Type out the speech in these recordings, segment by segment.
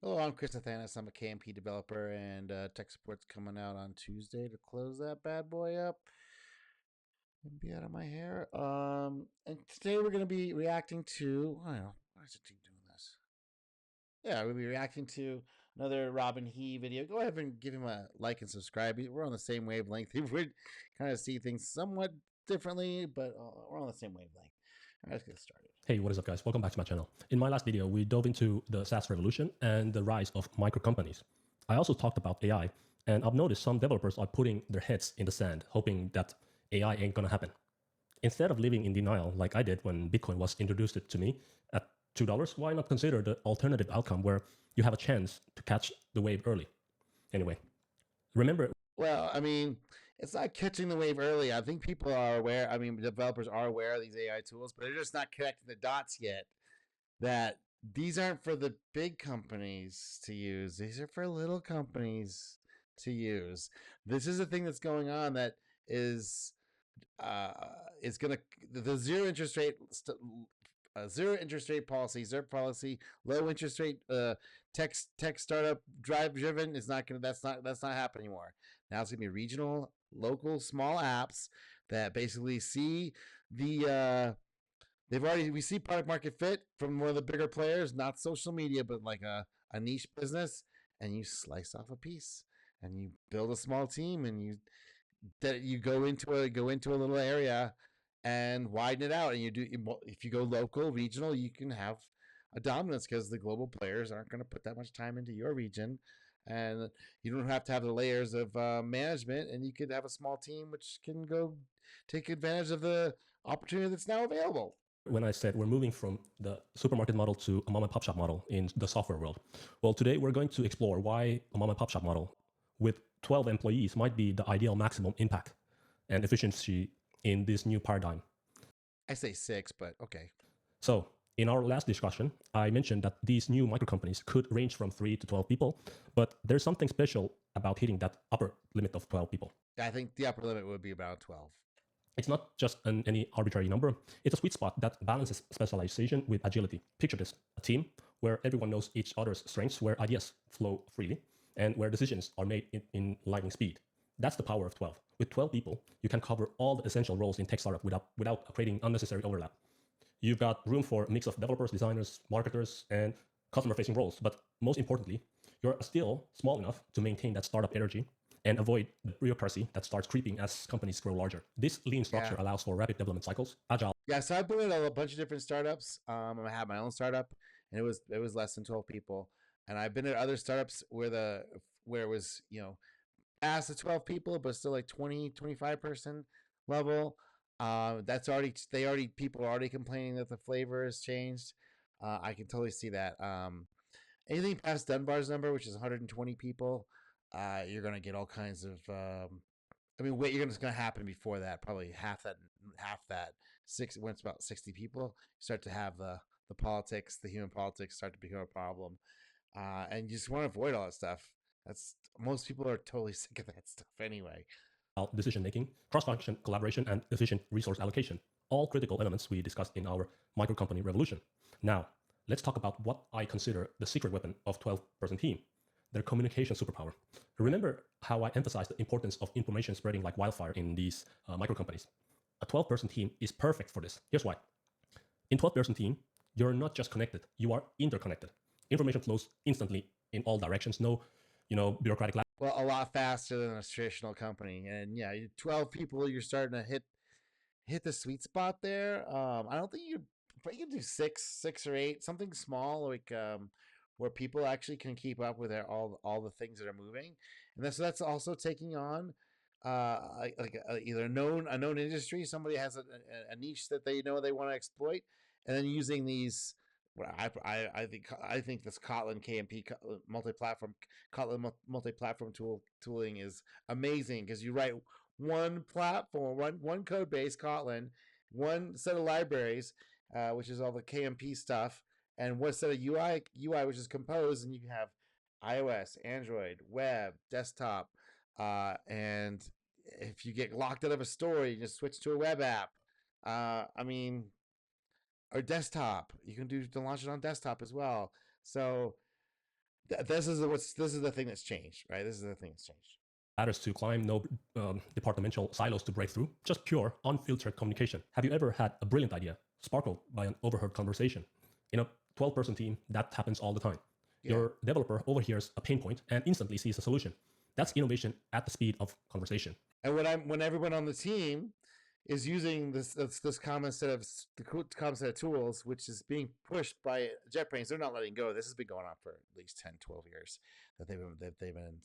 Hello, I'm Chris Athanas. I'm a KMP developer, and tech support's coming out on Tuesday to close that bad boy up and be out of my hair. And today we're going to be reacting to. I don't know. Why is it keep doing this? Yeah, we'll be reacting to another Robin He video. Go ahead and give him a like and subscribe. We're on the same wavelength. We kind of see things somewhat differently, but we're on the same wavelength. All right, let's get started. Hey, what is up guys? Welcome back to my channel. In my last video, we dove into the SaaS revolution and the rise of micro companies. I also talked about AI, and I've noticed some developers are putting their heads in the sand, hoping that AI ain't gonna happen. Instead of living in denial like I did when Bitcoin was introduced to me at $2, why not consider the alternative outcome where you have a chance to catch the wave early? Anyway, remember. Well, I mean, it's not catching the wave early. I think people are aware. I mean, developers are aware of these AI tools, but they're just not connecting the dots yet. That these aren't for the big companies to use. These are for little companies to use. This is a thing that's going on that is uh is going to the zero interest rate policy, ZIRP policy, low interest rate tech startup drive driven is not gonna that's not happening anymore. Now it's gonna be regional, local, small apps that basically see the we see product market fit from one of the bigger players, not social media, but like a niche business, and you slice off a piece and you build a small team and you go into a little area and widen it out, and you do if you go local, regional, you can have a dominance because the global players aren't going to put that much time into your region, and you don't have to have the layers of management, and you could have a small team which can go take advantage of the opportunity that's now available. When I said we're moving from the supermarket model to a mom and pop shop model in the software world. Well, today we're going to explore why a mom and pop shop model with 12 employees might be the ideal maximum impact and efficiency in this new paradigm. I say 6, but okay. So, in our last discussion, I mentioned that these new micro companies could range from 3 to 12 people, but there's something special about hitting that upper limit of 12 people. I think the upper limit would be about 12. It's not just any arbitrary number. It's a sweet spot that balances specialization with agility. Picture this, a team where everyone knows each other's strengths, where ideas flow freely, and where decisions are made in lightning speed. That's the power of 12. With 12 people, you can cover all the essential roles in tech startup without creating unnecessary overlap. You've got room for a mix of developers, designers, marketers, and customer-facing roles. But most importantly, you're still small enough to maintain that startup energy and avoid the bureaucracy that starts creeping as companies grow larger. This lean structure allows for rapid development cycles, agile. Yeah, so I've been at a bunch of different startups. I had my own startup, and it was less than 12 people. And I've been at other startups where it was past the 12 people, but still like 20, 25 person level. That's already people are already complaining that the flavor has changed. I can totally see that. Anything past Dunbar's number, which is 120 people, you're gonna get all kinds of. I mean, wait, you're gonna happen before that. Probably half that when it's about 60 people, you start to have the politics, the human politics, start to become a problem, and you just want to avoid all that stuff. That's most people are totally sick of that stuff anyway. Decision making, cross-function collaboration, and efficient resource allocation. All critical elements we discussed in our micro company revolution. Now, let's talk about what I consider the secret weapon of 12-person team, their communication superpower. Remember how I emphasized the importance of information spreading like wildfire in these micro companies. A 12-person team is perfect for this. Here's why. In 12-person team, you're not just connected, you are interconnected. Information flows instantly in all directions. No, bureaucratic. Well, a lot faster than a traditional company, and yeah, 12 people, you're starting to hit the sweet spot there. I don't think you can do six or eight, something small like where people actually can keep up with all the things that are moving, and that's also taking on either a known industry. Somebody has a niche that they know they want to exploit, and then using these. Well, I think this Kotlin KMP multi-platform Kotlin multi-platform tooling is amazing because you write one platform, one code base, Kotlin, one set of libraries, which is all the KMP stuff, and one set of UI which is composed, and you can have iOS, Android, web, desktop, and if you get locked out of a store, you just switch to a web app. I mean, or desktop. You can launch it on desktop as well. So This is the thing that's changed, right? This is the thing that's changed. Matters to climb, no departmental silos to break through, just pure, unfiltered communication. Have you ever had a brilliant idea sparkled by an overheard conversation? In a 12-person team, that happens all the time. Yeah. Your developer overhears a pain point and instantly sees a solution. That's innovation at the speed of conversation. And when everyone on the team is using this common set of tools, which is being pushed by JetBrains, they're not letting go. This has been going on for at least 10, 12 years that they've been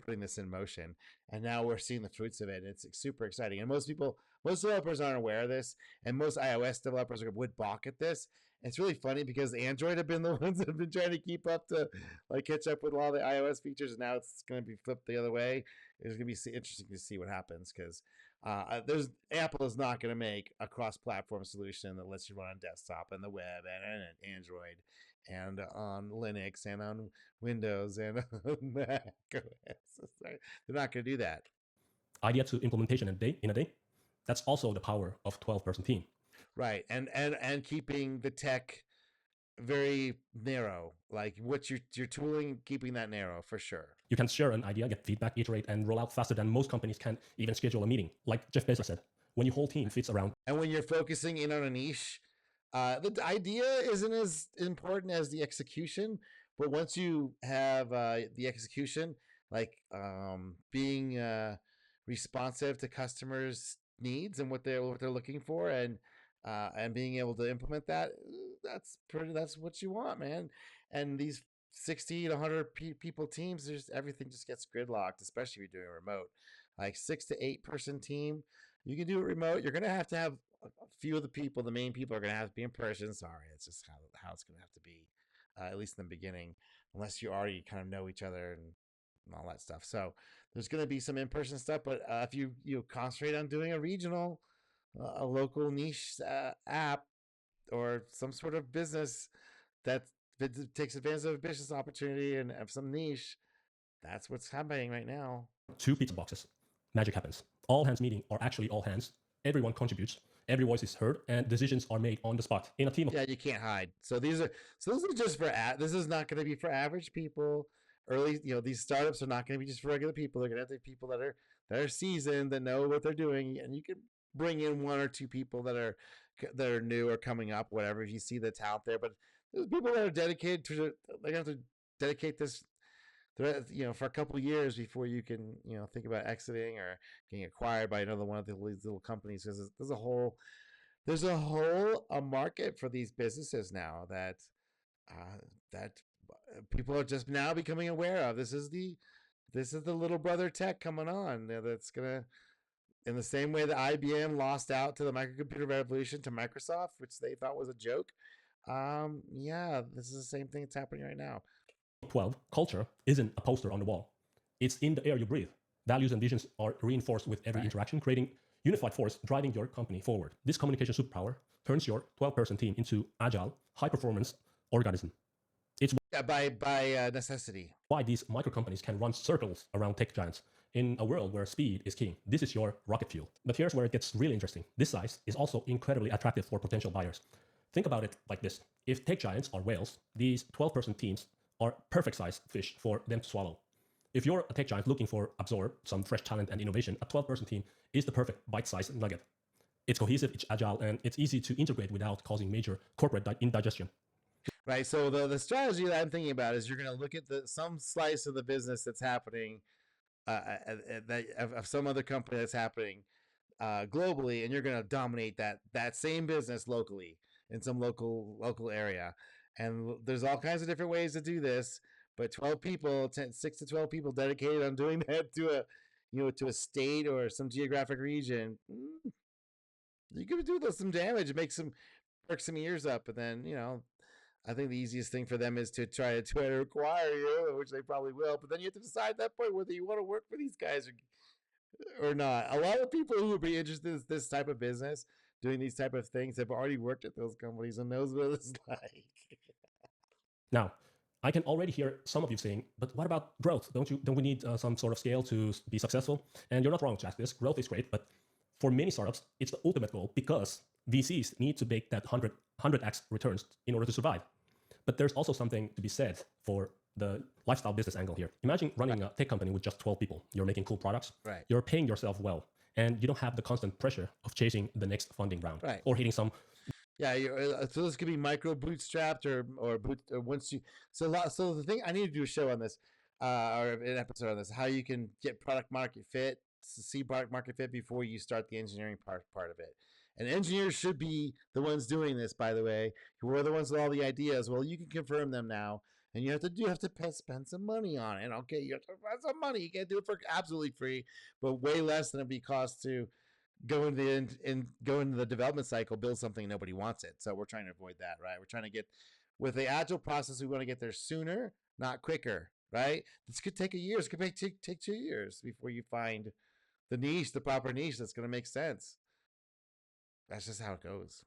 putting this in motion, and now we're seeing the fruits of it. It's super exciting, and most developers aren't aware of this, and most iOS developers would balk at this. It's really funny because Android have been the ones that have been trying to keep up to catch up with all the iOS features, and now it's going to be flipped the other way. It's going to be interesting to see what happens because Apple is not going to make a cross-platform solution that lets you run on desktop and the web and Android and on Linux and on Windows and on Mac OS. They're not going to do that. Idea to implementation in a day. That's also the power of 12-person team. Right, and keeping the tech very narrow, like what's your tooling, keeping that narrow for sure. You can share an idea, get feedback, iterate, and roll out faster than most companies can even schedule a meeting. Like Jeff Bezos said, when your whole team fits around. And when you're focusing in on a niche, the idea isn't as important as the execution. But once you have the execution, like being responsive to customers' needs and what they're looking for, and being able to implement that, that's what you want, man. And these 60 to 100 people teams, everything just gets gridlocked, especially if you're doing remote. Like 6 to 8 person team, you can do it remote. You're going to have a few of the people, the main people, are going to have to be in person. Sorry, it's just how it's going to have to be, at least in the beginning, unless you already kind of know each other and all that stuff. So there's going to be some in-person stuff, but if you concentrate on doing a regional, a local niche app or some sort of business that takes advantage of a business opportunity and of some niche, that's what's happening right now. 2 pizza boxes. Magic happens. All hands meeting are actually all hands. Everyone contributes. Every voice is heard, and decisions are made on the spot in a team. Yeah, you can't hide. So those are just for this is not going to be for average people. Early, these startups are not going to be just for regular people. They're going to have to be people that are seasoned, that know what they're doing, and you can bring in 1 or 2 people that are new or coming up, whatever. If you see that's out there, but there's people that are dedicated to. They have to dedicate this, for a couple of years before you can, think about exiting or getting acquired by another one of these little companies. Because there's a whole market for these businesses now that people are just now becoming aware of. This is the little brother tech coming on that's gonna. In the same way that IBM lost out to the microcomputer revolution to Microsoft, which they thought was a joke. Yeah, this is the same thing that's happening right now. 12, culture isn't a poster on the wall. It's in the air you breathe. Values and visions are reinforced with every interaction, creating unified force driving your company forward. This communication superpower turns your 12-person team into agile, high-performance organism. It's by necessity. Why these micro companies can run circles around tech giants in a world where speed is king. This is your rocket fuel. But here's where it gets really interesting. This size is also incredibly attractive for potential buyers. Think about it like this. If tech giants are whales, these 12-person teams are perfect size fish for them to swallow. If you're a tech giant looking for absorb some fresh talent and innovation, a 12-person team is the perfect bite-sized nugget. It's cohesive, it's agile, and it's easy to integrate without causing major corporate indigestion. Right. So the strategy that I'm thinking about is you're going to look at some slice of the business that's happening, of some other company that's happening globally, and you're going to dominate that same business locally in some local area. And there's all kinds of different ways to do this, but 12 people, 6 to 12 people dedicated on doing that to a state or some geographic region, you're going to do some damage, perk some ears up, and then I think the easiest thing for them is to try to acquire you, which they probably will. But then you have to decide at that point whether you want to work for these guys or not. A lot of people who would be interested in this type of business, doing these type of things, have already worked at those companies and knows what it's like. Now, I can already hear some of you saying, but what about growth? Don't we need some sort of scale to be successful? And you're not wrong to ask this. Growth is great, but for many startups, it's the ultimate goal because VCs need to make that 100x returns in order to survive. But there's also something to be said for the lifestyle business angle here. Imagine running a tech company with just 12 people. You're making cool products. Right. You're paying yourself well, and you don't have the constant pressure of chasing the next funding round Right. or hitting some. Yeah, so this could be micro bootstrapped or once you so the thing I need to do a show on this or an episode on this how you can get product market fit, see product market fit before you start the engineering part of it. And engineers should be the ones doing this, by the way. Who are the ones with all the ideas? Well, you can confirm them now, and you have to spend some money on it. Okay, you have to spend some money. You can't do it for absolutely free, but way less than it'd be cost to go into the development cycle, build something nobody wants it. So we're trying to avoid that, right? We're trying to get with the agile process. We want to get there sooner, not quicker, right? This could take a year. It could take 2 years before you find the proper niche that's going to make sense. That's just how it goes.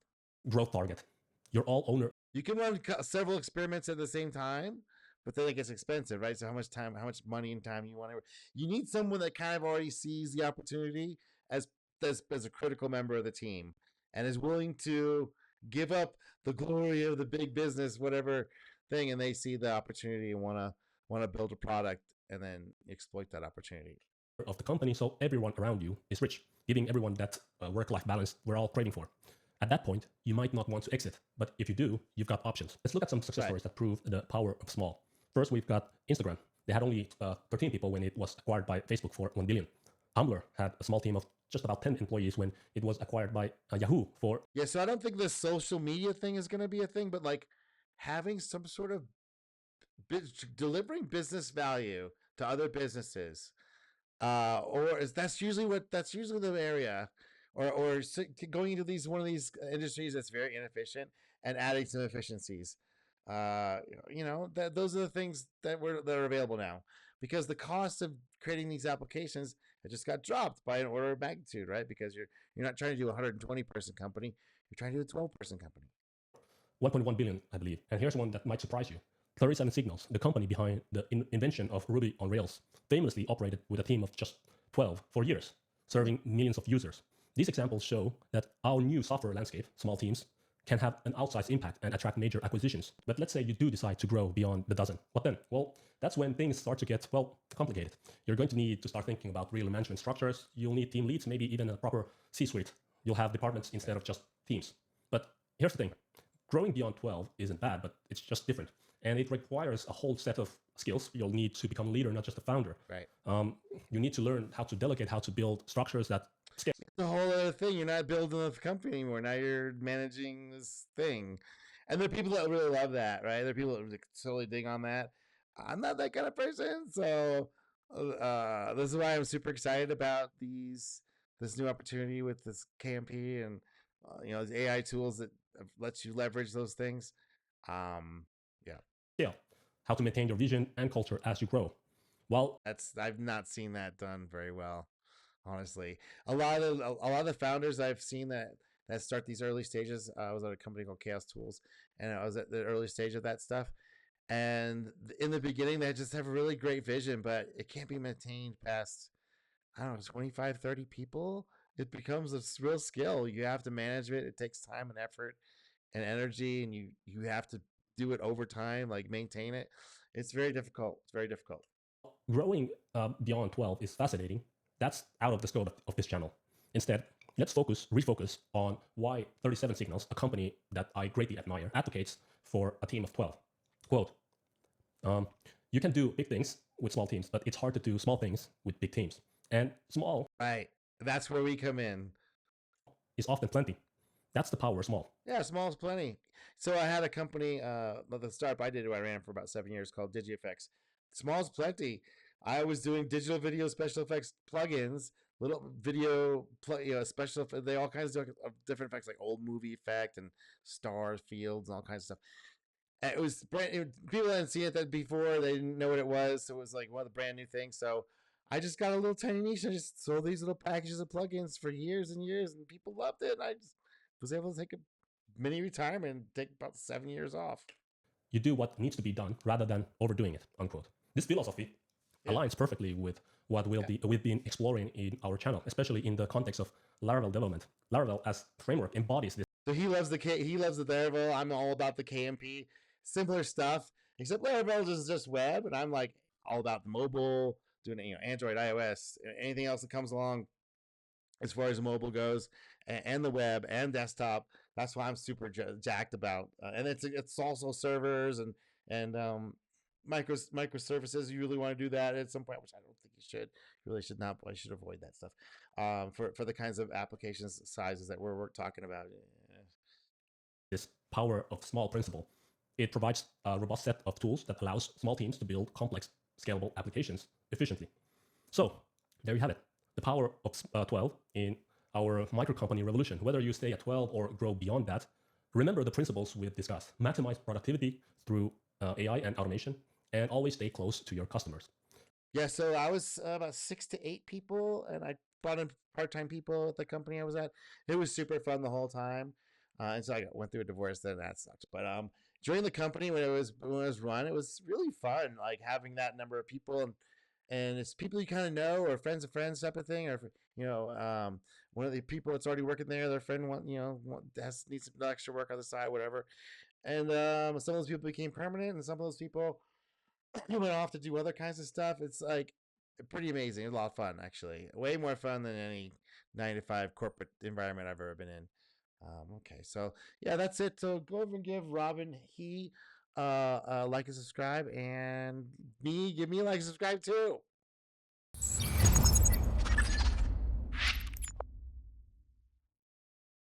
Growth target. You're all owner. You can run several experiments at the same time, but then it gets expensive, right? So how much money and time you want to? You need someone that kind of already sees the opportunity as as a critical member of the team and is willing to give up the glory of the big business, whatever thing, and they see the opportunity and want to build a product and then exploit that opportunity Of the company, so everyone around you is rich, giving everyone that work-life balance we're all craving for. At that point, you might not want to exit, but if you do, you've got options. Let's look at some success stories that prove the power of small. First, we've got Instagram. They had only 13 people when it was acquired by Facebook for 1 billion. Tumblr had a small team of just about 10 employees when it was acquired by Yahoo for. Yeah, so I don't think the social media thing is going to be a thing, but like having some sort of delivering business value to other businesses, or is that's usually the area, or going into one of these industries that's very inefficient and adding some efficiencies. Those are the things that are available now because the cost of creating these applications it just got dropped by an order of magnitude, right? Because you're not trying to do a 120 person company, you're trying to do a 12-person company. 1.1 billion, I believe. And here's one that might surprise you. 37 Signals, the company behind the invention of Ruby on Rails, famously operated with a team of just 12 for years, serving millions of users. These examples show that our new software landscape, small teams, can have an outsized impact and attract major acquisitions. But let's say you do decide to grow beyond the dozen. What then? Well, that's when things start to get, complicated. You're going to need to start thinking about real management structures. You'll need team leads, maybe even a proper C-suite. You'll have departments instead of just teams. But here's the thing. Growing beyond 12 isn't bad, but it's just different. And it requires a whole set of skills. You'll need to become a leader, not just a founder. Right. You need to learn how to delegate, how to build structures that scale. It's a whole other thing. You're not building a company anymore. Now you're managing this thing. And there are people that really love that, right? There are people that totally dig on that. I'm not that kind of person. So this is why I'm super excited about this new opportunity with this KMP and these AI tools that lets you leverage those things. Yeah. Scale, how to maintain your vision and culture as you grow. Well, I've not seen that done very well, honestly. A lot of the founders I've seen that start these early stages. I was at a company called Chaos Tools, and I was at the early stage of that stuff. And in the beginning, they just have a really great vision, but it can't be maintained past, I don't know, 25, 30 people. It becomes a real skill. You have to manage it. It takes time and effort and energy, and you have to do it over time, like maintain it. It's very difficult. It's very difficult. Growing beyond 12 is fascinating. That's out of the scope of this channel. Instead, let's refocus on why 37 Signals, a company that I greatly admire, advocates for a team of 12. Quote, you can do big things with small teams, but it's hard to do small things with big teams. And small, right? That's where we come in. Is often plenty. That's the power of small. Yeah, small is plenty. So I had a company, the startup I ran for about 7 years called DigiEffects. Small is plenty. I was doing digital video special effects plugins, little video, special. They all kinds of different effects, like old movie effect and star fields and all kinds of stuff. And it was people hadn't seen it before. They didn't know what it was, so it was like one of the brand new things. So I just got a little tiny niche. I just sold these little packages of plugins for years and years, and people loved it. And I just was able to take a mini retirement and take about 7 years off. You do what needs to be done rather than overdoing it, unquote. This philosophy aligns perfectly with what we've been exploring in our channel, especially in the context of Laravel development. Laravel as framework embodies this. So he loves the Laravel. I'm all about the KMP. Simpler stuff. except Laravel is just web, and I'm like all about the mobile, doing Android, iOS, anything else that comes along as far as mobile goes, and the web and desktop. That's why I'm super jacked about. And it's also servers and microservices. You really want to do that at some point, which I don't think you should. You really should not. I should avoid that stuff for the kinds of applications sizes that we're talking about. This power of small principle. It provides a robust set of tools that allows small teams to build complex, scalable applications efficiently. So there you have it, the power of 12 in our micro company revolution. Whether you stay at 12 or grow beyond that, remember the principles we've discussed. Maximize productivity through AI and automation, and always stay close to your customers. Yeah, so I was about 6 to 8 people, and I brought in part-time people at the company I was at. It was super fun the whole time, and so I went through a divorce. Then that sucked. But joining the company when it was run, it was really fun. Like having that number of people, and it's people you kind of know or friends of friends type of thing, or one of the people that's already working there, their friend needs some extra work on the side, whatever. And some of those people became permanent, and some of those people went off to do other kinds of stuff. It's like pretty amazing. It's a lot of fun, actually. Way more fun than any 9 to 5 corporate environment I've ever been in. Okay, so yeah, that's it. So go over and give Robin like and subscribe, and give me a like and subscribe too.